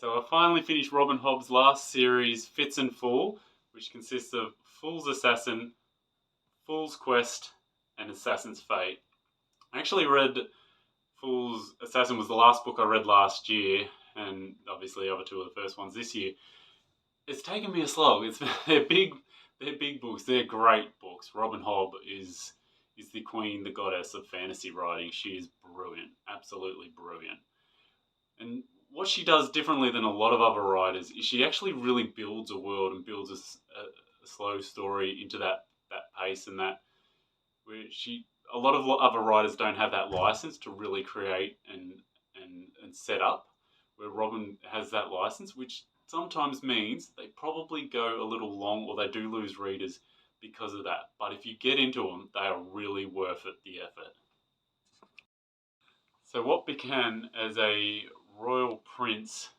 So I finally finished Robin Hobb's last series, Fitz and Fool, which consists of Fool's Assassin, Fool's Quest, and Assassin's Fate. I actually read Fool's Assassin was the last book I read last year, and obviously the other two are the first ones this year. It's taken me a slog. They're big books. They're great books. Robin Hobb is the queen, the goddess of fantasy writing. She is brilliant, absolutely brilliant. And what she does differently than a lot of other writers is she actually really builds a world and builds a slow story into that pace and that where a lot of other writers don't have that license to really create and set up, where Robin has that license, which sometimes means they probably go a little long or they do lose readers because of that. But if you get into them, they are really worth it, the effort. So what began as a royal prince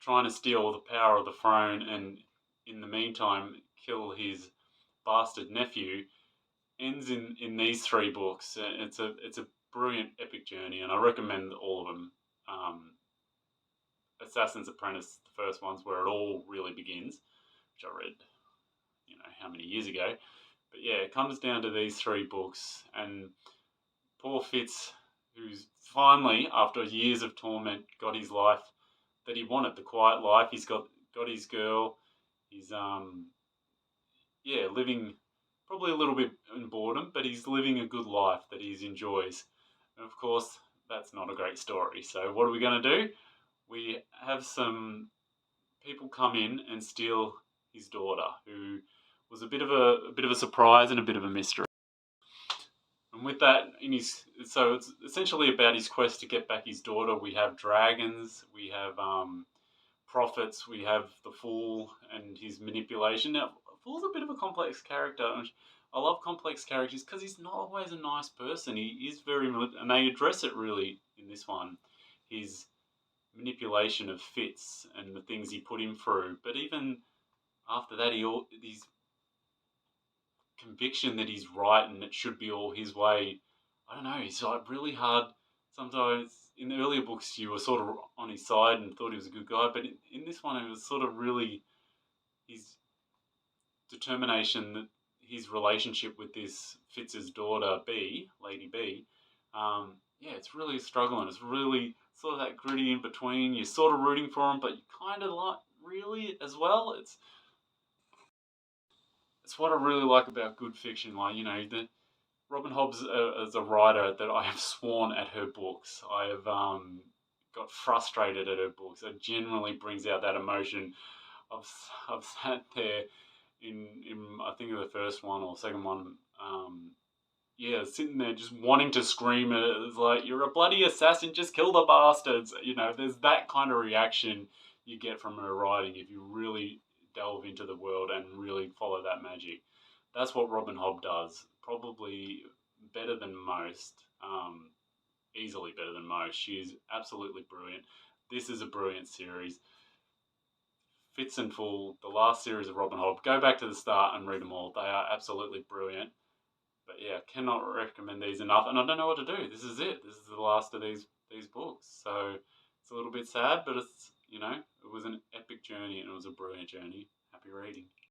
trying to steal the power of the throne and in the meantime kill his bastard nephew ends in these three books. It's a brilliant epic journey, and I recommend all of them. Assassin's Apprentice, the first one's where it all really begins, which I read, how many years ago. But yeah, it comes down to these three books, and poor Fitz, who's finally, after years of torment, got his life that he wanted, the quiet life. He's got his girl. He's living probably a little bit in boredom, but he's living a good life that he enjoys. And of course, that's not a great story. So what are we going to do? We have some people come in and steal his daughter, who was a bit of a surprise and a bit of a mystery. And with that, so it's essentially about his quest to get back his daughter. We have dragons, we have prophets, we have the Fool and his manipulation. Now, Fool's a bit of a complex character. I love complex characters because he's not always a nice person. He is very, and they address it really in this one. His manipulation of Fitz and the things he put him through. But even after that, his conviction that he's right and it should be all his way. I don't know. He's like really hard. Sometimes in the earlier books, you were sort of on his side and thought he was a good guy, but in this one, it was sort of really his determination that his relationship with this Fitz's daughter, Lady B, it's really struggling. It's really sort of that gritty in between. You're sort of rooting for him, but you kind of like really as well. It's what I really like about good fiction. Like the Robin Hobbs as a writer that I have sworn at her books. I have got frustrated at her books. It generally brings out that emotion. I've sat there in I think of the first one or second one. Sitting there just wanting to scream at it. It's like, you're a bloody assassin, just kill the bastards. There's that kind of reaction you get from her writing if you really delve into the world and really follow that magic. That's what Robin Hobb does. Probably better than most. Easily better than most. She's absolutely brilliant. This is a brilliant series. Fitz and Fool, the last series of Robin Hobb. Go back to the start and read them all. They are absolutely brilliant. But yeah, cannot recommend these enough. And I don't know what to do. This is it. This is the last of these books. So it's a little bit sad, but it was an epic journey and it was a brilliant journey. Happy reading.